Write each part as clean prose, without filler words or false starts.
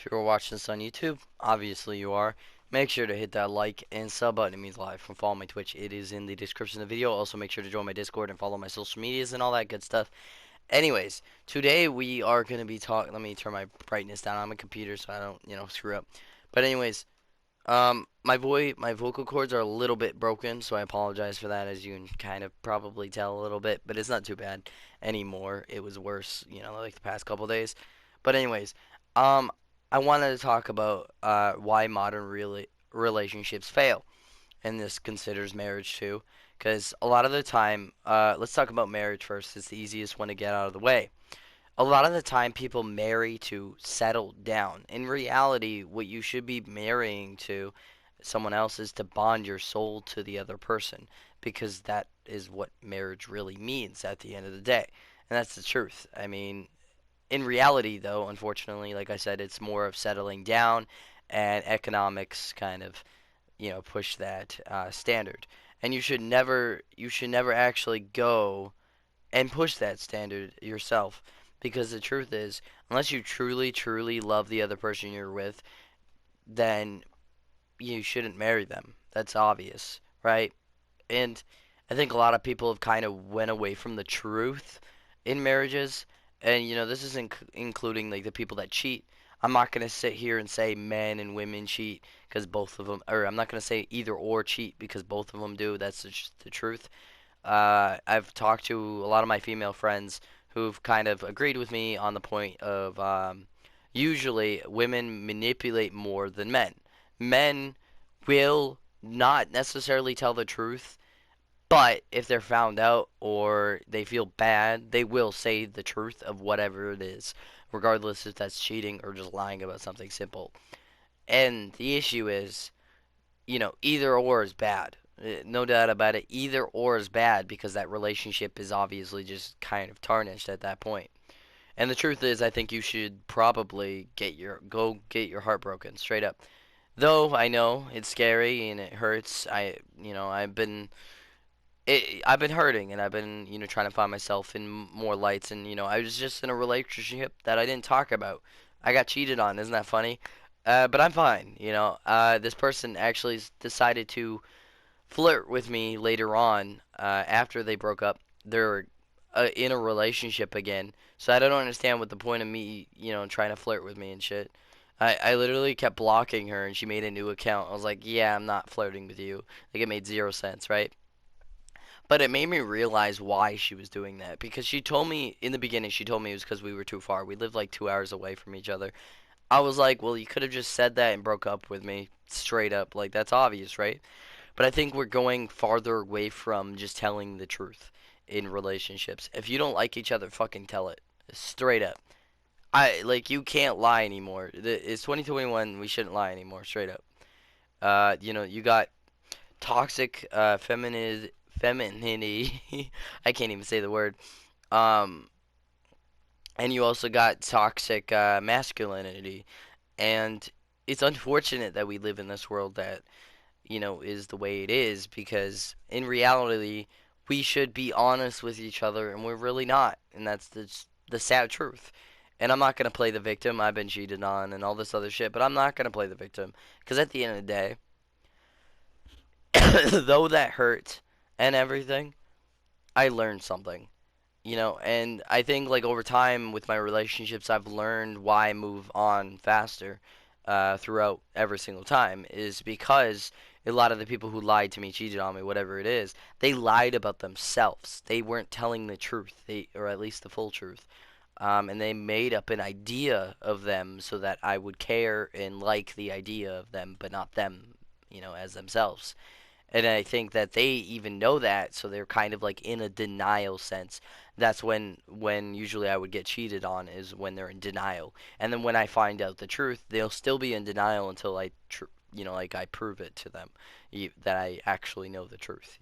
If you're watching this on YouTube, obviously you are. Make sure to hit that like and sub button. It means live. And follow my Twitch. It is in the description of the video. Also, make sure to join my Discord and follow my social medias and all that good stuff. Anyways, today we are going to be talking. Let me turn my brightness down on my computer so I don't, screw up. But anyways, my vocal cords are a little bit broken, so I apologize for that, as you can kind of probably tell a little bit. But it's not too bad anymore. It was worse, like the past couple days. But anyways, um, I wanted to talk about why modern relationships fail, and this considers marriage too. Because a lot of the time, let's talk about marriage first. It's the easiest one to get out of the way. A lot of the time, people marry to settle down. In reality, what you should be marrying to someone else is to bond your soul to the other person, because that is what marriage really means at the end of the day. And that's the truth. I mean, in reality, though, unfortunately, like I said, it's more of settling down, and economics kind of, push that standard. And you should never actually go and push that standard yourself, because the truth is, unless you truly, truly love the other person you're with, then you shouldn't marry them. That's obvious, right? And I think a lot of people have kind of went away from the truth in marriages, and this isn't including like the people that cheat. I'm not gonna sit here and say men and women cheat because both of them, or I'm not gonna say either or cheat because both of them do. That's just the truth. I've talked to a lot of my female friends who've kind of agreed with me on the point of usually women manipulate more than men. Men will not necessarily tell the truth, but if they're found out or they feel bad, they will say the truth of whatever it is, regardless if that's cheating or just lying about something simple. And the issue is, either or is bad. No doubt about it. Either or is bad because that relationship is obviously just kind of tarnished at that point. And the truth is, I think you should probably get your heart broken straight up. Though I know it's scary and it hurts. I've been hurting, and I've been, trying to find myself in more lights, and I was just in a relationship that I didn't talk about. I got cheated on. Isn't that funny? But I'm fine. This person actually decided to flirt with me later on after they broke up. They're in a relationship again, so I don't understand what the point of me, trying to flirt with me and shit. I literally kept blocking her, and she made a new account. I was like, yeah, I'm not flirting with you. Like, it made zero sense, right? But it made me realize why she was doing that. Because she told me in the beginning, she told me it was because we were too far. We lived like 2 hours away from each other. I was like, well, you could have just said that and broke up with me straight up. Like, that's obvious, right? But I think we're going farther away from just telling the truth in relationships. If you don't like each other, fucking tell it straight up. You can't lie anymore. It's 2021. We shouldn't lie anymore. Straight up. You got toxic femininity. I can't even say the word. Um, and you also got toxic masculinity. And it's unfortunate that we live in this world that is the way it is, because in reality, we should be honest with each other, and we're really not. And that's the sad truth. And I'm not going to play the victim. I've been cheated on and all this other shit, but I'm not going to play the victim. Because at the end of the day, though that hurt and everything, I learned something. And I think like over time with my relationships, I've learned why I move on faster throughout every single time is because a lot of the people who lied to me, cheated on me, whatever it is, they lied about themselves. They weren't telling the truth, or at least the full truth. And they made up an idea of them so that I would care and like the idea of them, but not them, as themselves. And I think that they even know that, so they're kind of like in a denial sense. That's when usually I would get cheated on, is when they're in denial. And then when I find out the truth, they'll still be in denial until like I prove it to them, that I actually know the truth,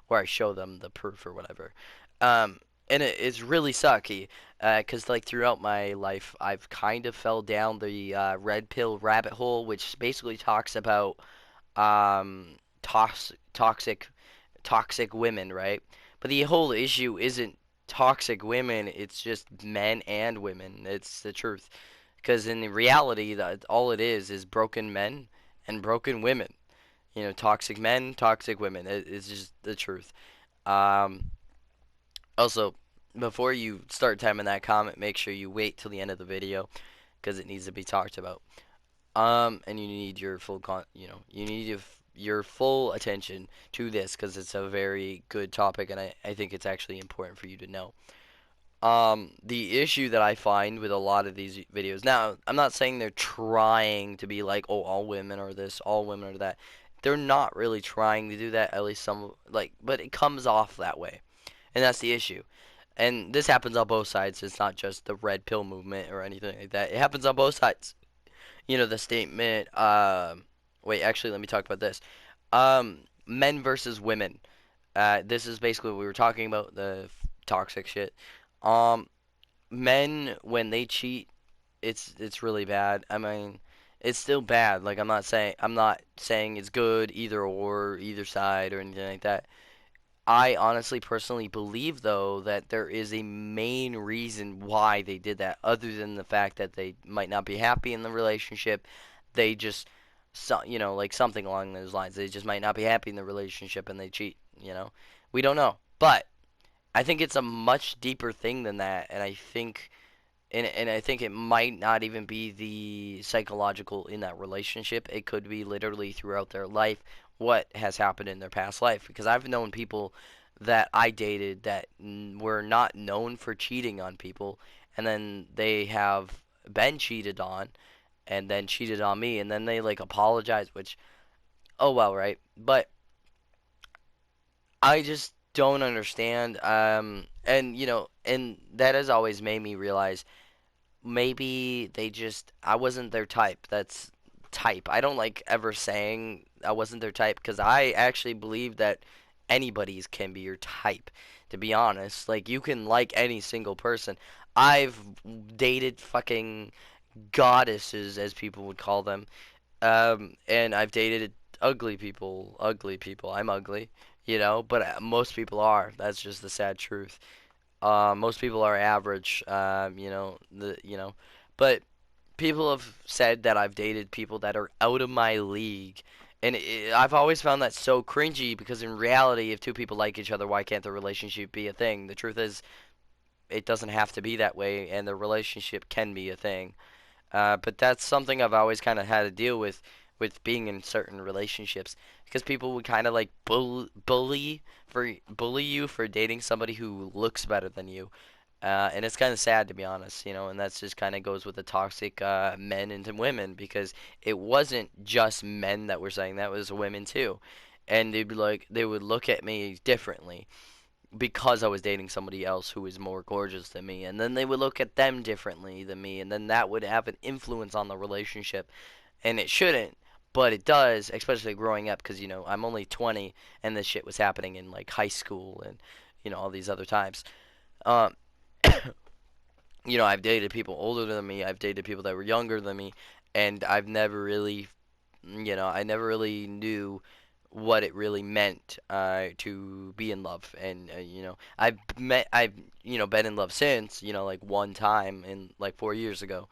or I show them the proof or whatever. And it's really sucky, because like throughout my life, I've kind of fell down the red pill rabbit hole, which basically talks about toxic toxic women, right? But the whole issue isn't toxic women, it's just men and women. It's the truth. Because in the reality, that all it is broken men and broken women. You know, toxic men, toxic women. It's just the truth. Um, Also, before you start typing that comment, make sure you wait till the end of the video because it needs to be talked about. And you need your you need your full attention to this because it's a very good topic, and I think it's actually important for you to know. The issue that I find with a lot of these videos, now, I'm not saying they're trying to be like, oh, all women are this, all women are that. They're not really trying to do that, at least some, like, but it comes off that way. And that's the issue. And this happens on both sides. It's not just the red pill movement or anything like that. It happens on both sides. You know, the statement, wait, actually, let me talk about this. Men versus women. This is basically what we were talking about, the toxic shit. Um, Men, when they cheat, it's really bad. I mean, it's still bad. Like, I'm not saying it's good either side or anything like that. I honestly personally believe though that there is a main reason why they did that other than the fact that they might not be happy in the relationship. They just like something along those lines. They just might not be happy in the relationship and they cheat, you know. We don't know. But I think it's a much deeper thing than that, and I think it might not even be the psychological in that relationship. It could be literally throughout their life what has happened in their past life. Because I've known people that I dated that were not known for cheating on people, and then they have been cheated on, and then cheated on me, and then they like apologize, which, oh well, right? But I just don't understand. And and that has always made me realize maybe I wasn't their type. That's type. I don't like ever saying I wasn't their type because I actually believe that anybody's can be your type. To be honest, like you can like any single person. I've dated fucking goddesses, as people would call them, and I've dated ugly people. Ugly people. I'm ugly, but most people are. That's just the sad truth. Most people are average, but people have said that I've dated people that are out of my league, and I've always found that so cringy because in reality, if two people like each other, why can't the relationship be a thing? The truth is, it doesn't have to be that way, and the relationship can be a thing. But that's something I've always kind of had to deal with being in certain relationships because people would kind of like bully you for dating somebody who looks better than you. And it's kind of sad to be honest, and that's just kind of goes with the toxic men into women because it wasn't just men that were saying that, it was women too. And they would look at me differently because I was dating somebody else who was more gorgeous than me, and then they would look at them differently than me, and then that would have an influence on the relationship, and it shouldn't, but it does, especially growing up, because I'm only 20, and this shit was happening in like high school and all these other times. Um, I've dated people older than me, I've dated people that were younger than me, and I never really knew what it really meant to be in love. And I've been in love since, like one time in like 4 years ago,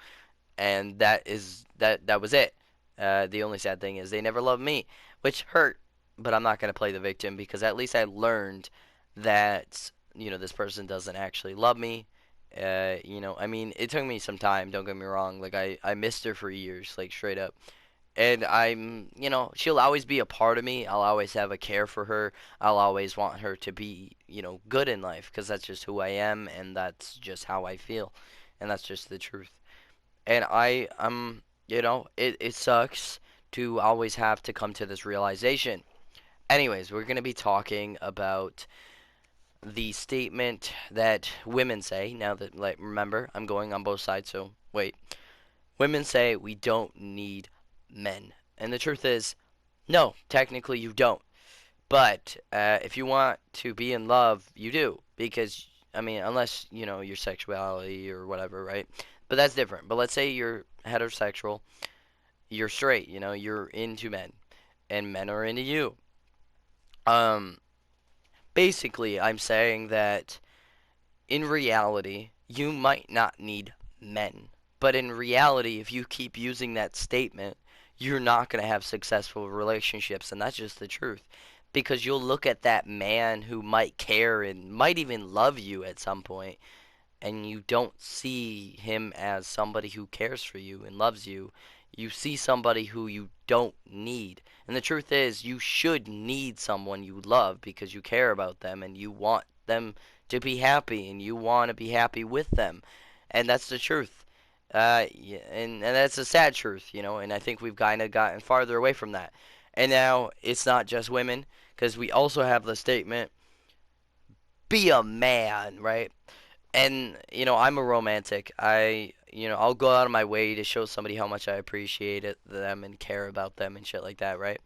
and that was it. The only sad thing is they never loved me, which hurt. But I'm not gonna play the victim because at least I learned that this person doesn't actually love me. I mean, it took me some time. Don't get me wrong. Like I missed her for years, like straight up. And she'll always be a part of me. I'll always have a care for her. I'll always want her to be, good in life because that's just who I am and that's just how I feel. And that's just the truth. And it sucks to always have to come to this realization. Anyways, we're going to be talking about the statement that women say. Now that, like, remember, I'm going on both sides, so wait. Women say we don't need men. And the truth is, no, technically you don't. But if you want to be in love, you do. Because, I mean, unless, your sexuality or whatever, right? But that's different. But let's say you're heterosexual, you're straight, you're into men, and men are into you. Um, Basically, I'm saying that in reality, you might not need men. But in reality, if you keep using that statement, you're not going to have successful relationships, and that's just the truth. Because you'll look at that man who might care and might even love you at some point, and you don't see him as somebody who cares for you and loves you. You see somebody who you don't need. And the truth is, you should need someone you love because you care about them and you want them to be happy and you want to be happy with them. And that's the truth. Yeah, and that's a sad truth, and I think we've kind of gotten farther away from that. And now it's not just women, because we also have the statement, be a man, right? And I'm a romantic. I'll go out of my way to show somebody how much I appreciate them and care about them and shit like that, right?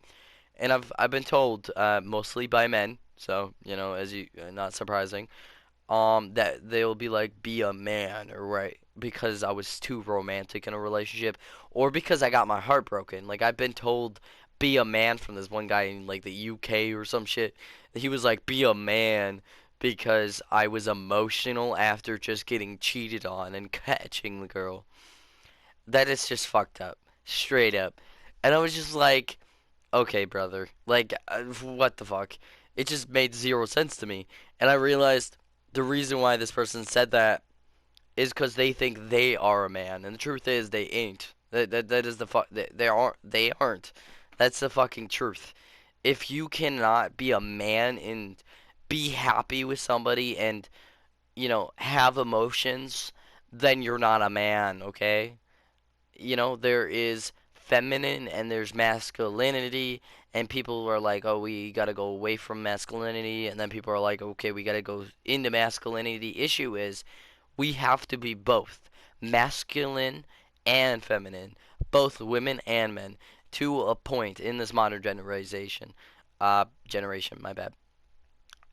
And I've been told, mostly by men, so as you, not surprising, that they'll be like, be a man, or right, because I was too romantic in a relationship, or because I got my heart broken. Like, I've been told, be a man, from this one guy in like the UK or some shit. He was like, be a man, because I was emotional after just getting cheated on and catching the girl. That is just fucked up, straight up. And I was just like, okay, brother, like, what the fuck? It just made zero sense to me. And I realized the reason why this person said that is because they think they are a man, and the truth is they ain't. That is the fuck. They aren't. That's the fucking truth. If you cannot be a man and be happy with somebody and have emotions, then you're not a man. Okay? There is feminine and there's masculinity, and people are like, oh, we got to go away from masculinity, and then people are like, okay, we got to go into masculinity. The issue is we have to be both masculine and feminine, both women and men, to a point in this modern generation, my bad.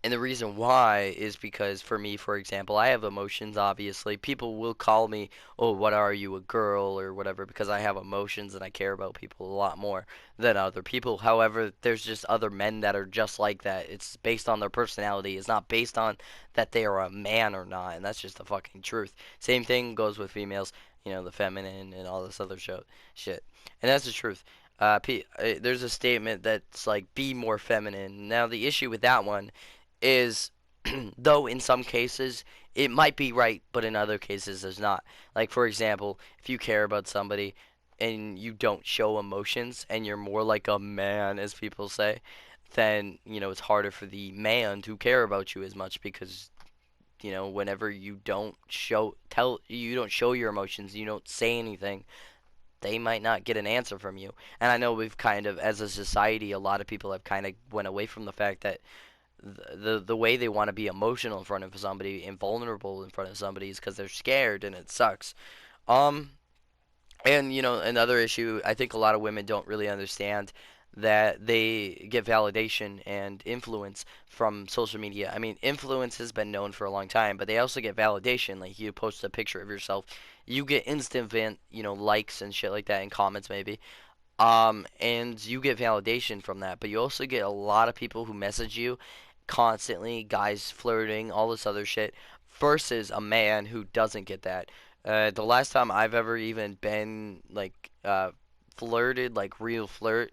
And the reason why is because, for me, for example, I have emotions, obviously. People will call me, oh, what are you, a girl, or whatever, because I have emotions and I care about people a lot more than other people. However, there's just other men that are just like that. It's based on their personality. It's not based on that they are a man or not, and that's just the fucking truth. Same thing goes with females, the feminine and all this other shit. And that's the truth. There's a statement that's like, be more feminine. Now, the issue with that one is, though in some cases it might be right, but in other cases it's not. Like, for example, if you care about somebody and you don't show emotions and you're more like a man, as people say, then it's harder for the man to care about you as much, because whenever you don't show your emotions, you don't say anything, they might not get an answer from you. And I know we've kind of, as a society, a lot of people have kind of went away from the fact that the way they want to be emotional in front of somebody and vulnerable in front of somebody is because they're scared, and it sucks. Um, and another issue, I think a lot of women don't really understand that they get validation and influence from social media. I mean, influence has been known for a long time, but they also get validation. Like, you post a picture of yourself, you get instant likes and shit like that, and comments maybe. And you get validation from that, but you also get a lot of people who message you constantly, guys flirting, all this other shit, versus a man who doesn't get that. The last time I've ever even been like flirted, like real flirt,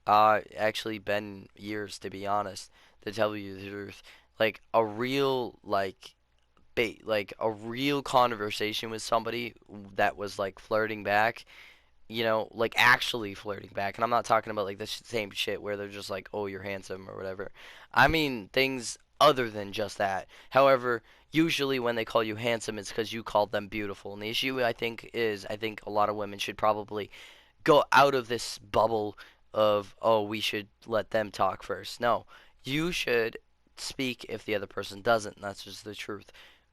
actually been years, to be honest, to tell you the truth. Like a real like a real conversation with somebody that was like flirting back, like actually flirting back. And I'm not talking about like the same shit where they're just like, oh, you're handsome or whatever. I mean things other than just that. However, usually when they call you handsome, it's because you called them beautiful. And the issue, I think, is I think a lot of women should probably go out of this bubble of, oh, we should let them talk first. No, you should speak if the other person doesn't. And that's just the truth.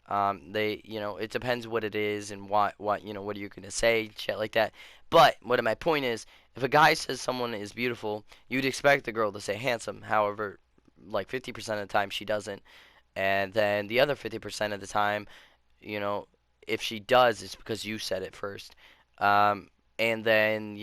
It depends what it is and what are you gonna say, shit like that. But what my point is, if a guy says someone is beautiful, you'd expect the girl to say handsome. However, like 50% of the time she doesn't, and then the other 50% of the time, you know, if she does, it's because you said it first. And then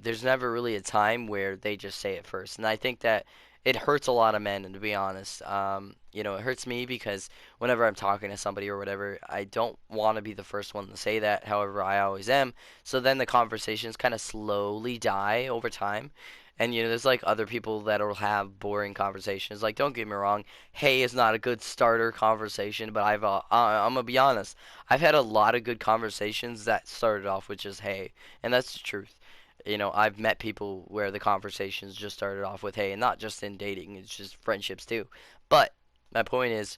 there's never really a time where they just say it first. And I think that it hurts a lot of men, and to be honest, it hurts me because whenever I'm talking to somebody or whatever, I don't want to be the first one to say that. However, I always am. So then the conversations kind of slowly die over time. And there's like other people that'll have boring conversations. Like, don't get me wrong, hey is not a good starter conversation, but I'm gonna be honest, I've had a lot of good conversations that started off with just hey, and that's the truth. I've met people where the conversations just started off with hey, and not just in dating, it's just friendships too. But my point is,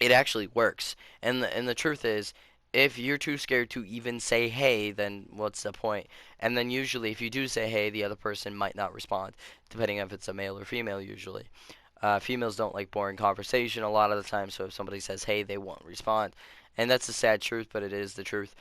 it actually works. And the truth is, if you're too scared to even say hey, then what's the point? And then usually, if you do say hey, the other person might not respond, depending if it's a male or female. Usually, females don't like boring conversation a lot of the time. So if somebody says hey, they won't respond, and that's the sad truth, but it is the truth.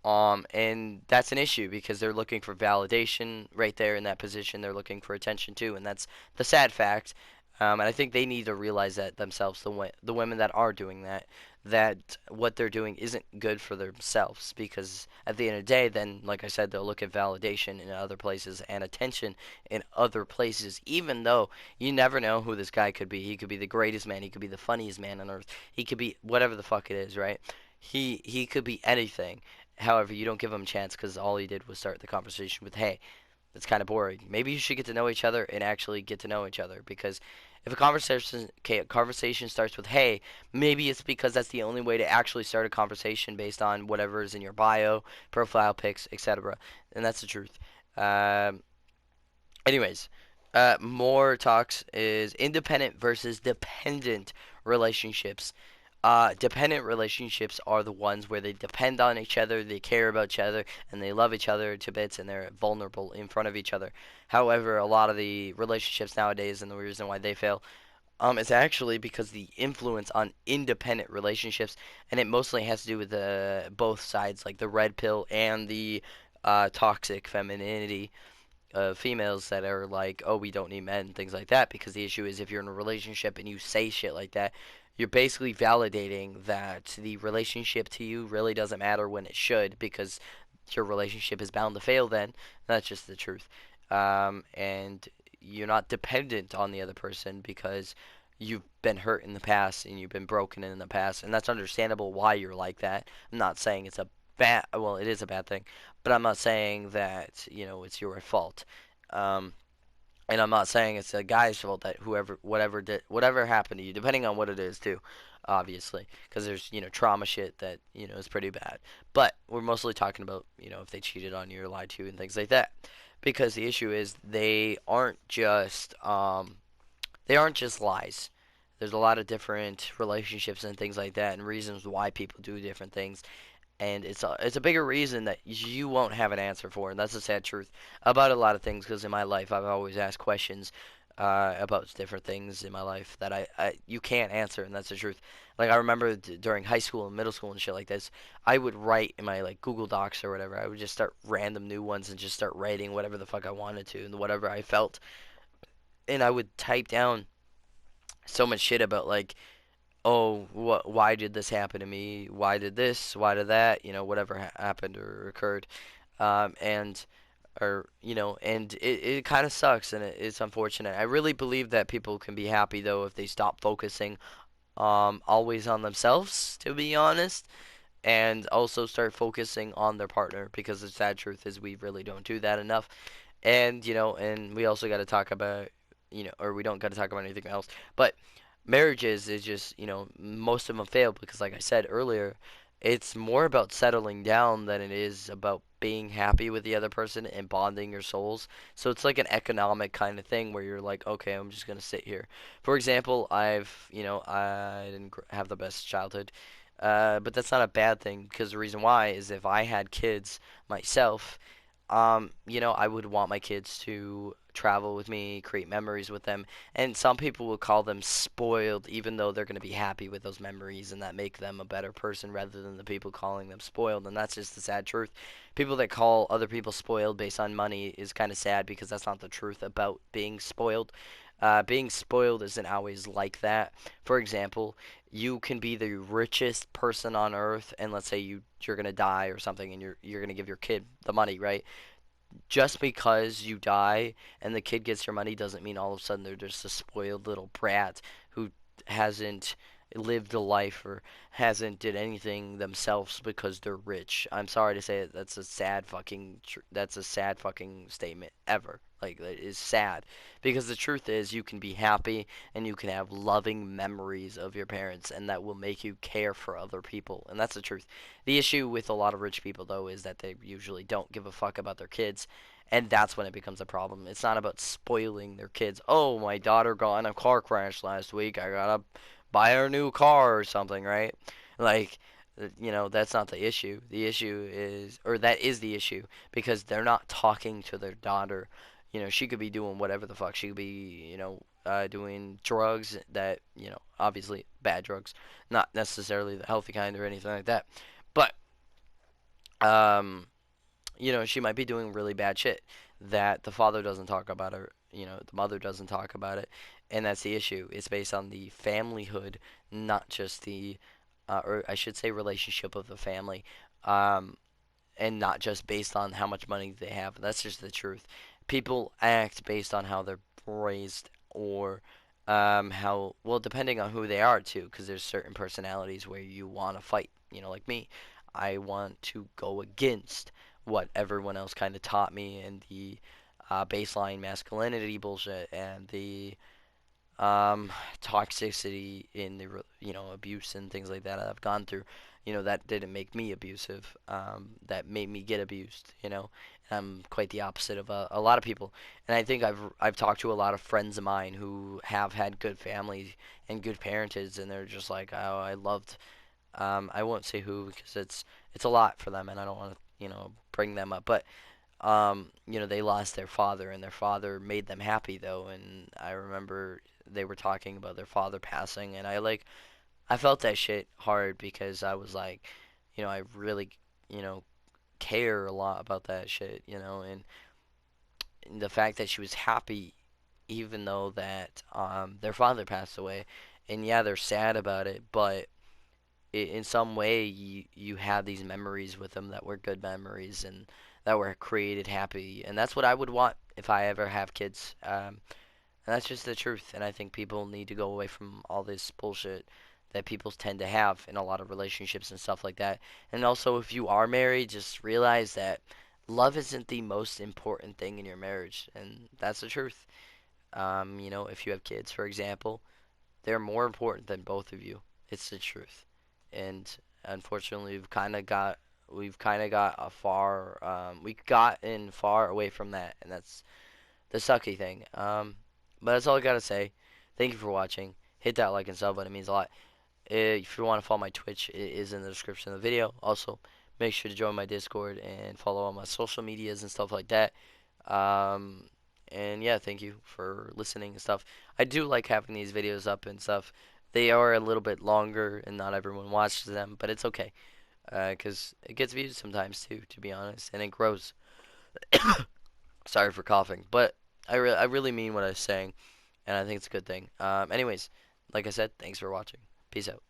And that's an issue because they're looking for validation right there in that position. They're looking for attention too, and that's the sad fact. And I think they need to realize that themselves, the women that are doing that, that what they're doing isn't good for themselves. Because at the end of the day, then, like I said, they'll look at validation in other places and attention in other places. Even though you never know who this guy could be. He could be the greatest man. He could be the funniest man on earth. He could be whatever the fuck it is, right? He could be anything. However, you don't give him a chance because all he did was start the conversation with, "Hey, that's kind of boring. Maybe you should get to know each other and actually get to know each other." Because if a conversation starts with "Hey," maybe it's because that's the only way to actually start a conversation based on whatever is in your bio, profile pics, etc. And that's the truth. Um, Anyways, more talks is independent versus dependent relationships. Dependent relationships are the ones where they depend on each other, they care about each other, and they love each other to bits, and they're vulnerable in front of each other. However, a lot of the relationships nowadays, and the reason why they fail, is actually because the influence on independent relationships, and it mostly has to do with both sides, like the red pill and the toxic femininity females that are like, oh, we don't need men, things like that. Because the issue is, if you're in a relationship and you say shit like that, you're basically validating that the relationship to you really doesn't matter when it should, because your relationship is bound to fail then. That's just the truth. And you're not dependent on the other person because you've been hurt in the past and you've been broken in the past, and that's understandable why you're like that. I'm not saying it's a bad, well, it is a bad thing, but I'm not saying that it's your fault. Um, and I'm not saying it's a guy's fault that whatever happened to you, depending on what it is too, obviously, because there's trauma shit that is pretty bad. But we're mostly talking about if they cheated on you or lied to you and things like that, because the issue is they aren't just lies. There's a lot of different relationships and things like that, and reasons why people do different things, and it's a bigger reason that you won't have an answer for, and that's the sad truth about a lot of things. Because in my life, I've always asked questions about different things in my life that I you can't answer, and that's the truth. Like, I remember during high school and middle school and shit like this, I would write in my like Google Docs or whatever. I would just start random new ones and just start writing whatever the fuck I wanted to and whatever I felt, and I would type down so much shit about like, oh, why did this happen to me? Why did this? Why did that? Whatever happened or occurred. And it kind of sucks, and it's unfortunate. I really believe that people can be happy though if they stop focusing always on themselves, to be honest, and also start focusing on their partner, because the sad truth is we really don't do that enough. And we also got to talk about, or we don't got to talk about anything else. But marriages is just, most of them fail because, like I said earlier, it's more about settling down than it is about being happy with the other person and bonding your souls. So it's like an economic kind of thing where you're like, okay, I'm just gonna sit here. For example, I didn't have the best childhood, but that's not a bad thing, because the reason why is, if I had kids myself, I would want my kids to travel with me, create memories with them, and some people will call them spoiled, even though they're going to be happy with those memories, and that make them a better person rather than the people calling them spoiled, and that's just the sad truth. People that call other people spoiled based on money is kind of sad, because that's not the truth about being spoiled. Being spoiled isn't always like that. For example, you can be the richest person on earth, and let's say you're gonna die or something, and you're gonna give your kid the money, right? just because you die and the kid gets your money doesn't mean all of a sudden they're just a spoiled little brat who hasn't lived a life or hasn't did anything themselves because they're rich. I'm sorry to say it, that's a sad fucking statement ever. Like it is sad because the truth is you can be happy and you can have loving memories of your parents and that will make you care for other people. And that's the truth. The issue with a lot of rich people though is that they usually don't give a fuck about their kids, and that's when it becomes a problem. It's not about spoiling their kids. Oh, my daughter got in a car crash last week. I gotta buy her a new car or something, right? Like, that's not the issue. The issue is, or that is the issue, because they're not talking to their daughter. She could be doing whatever the fuck. She could be, doing drugs that, obviously bad drugs, not necessarily the healthy kind or anything like that. But, um, she might be doing really bad shit that the father doesn't talk about or, the mother doesn't talk about it. And that's the issue. It's based on the familyhood, not just or I should say relationship of the family, um, and not just based on how much money they have. That's just the truth. People act based on how they're raised or well, depending on who they are too, because there's certain personalities where you want to fight. Like me, I want to go against what everyone else kind of taught me and the baseline masculinity bullshit and the toxicity in the abuse and things like that I've gone through. That didn't make me abusive. That made me get abused. I'm quite the opposite of a lot of people. And I think I've talked to a lot of friends of mine who have had good families and good parentage, and they're just like, oh, I loved. I won't say who because it's a lot for them, and I don't want to bring them up, but they lost their father, and their father made them happy though. And I remember they were talking about their father passing, and I felt that shit hard because I was like, I really, you know, care a lot about that shit, and the fact that she was happy even though that their father passed away, and yeah, they're sad about it, but in some way you have these memories with them that were good memories and that were created happy, and that's what I would want if I ever have kids. And that's just the truth. And I think people need to go away from all this bullshit that people tend to have in a lot of relationships and stuff like that. And also, if you are married, just realize that love isn't the most important thing in your marriage, and that's the truth. If you have kids, for example, they're more important than both of you. It's the truth. And unfortunately, we've kind of got a far we've gotten far away from that, and that's the sucky thing. But that's all I gotta say. Thank you for watching. Hit that like and sub button. It means a lot. If you want to follow my Twitch, it is in the description of the video. Also, make sure to join my Discord and follow all my social medias and stuff like that. Um, and yeah, thank you for listening and stuff. I do like having these videos up and stuff. They are a little bit longer and not everyone watches them, but it's okay. 'Cause it gets views sometimes too, to be honest, and it grows. Sorry for coughing, but I really mean what I was saying, and I think it's a good thing. Anyways, like I said, thanks for watching. Peace out.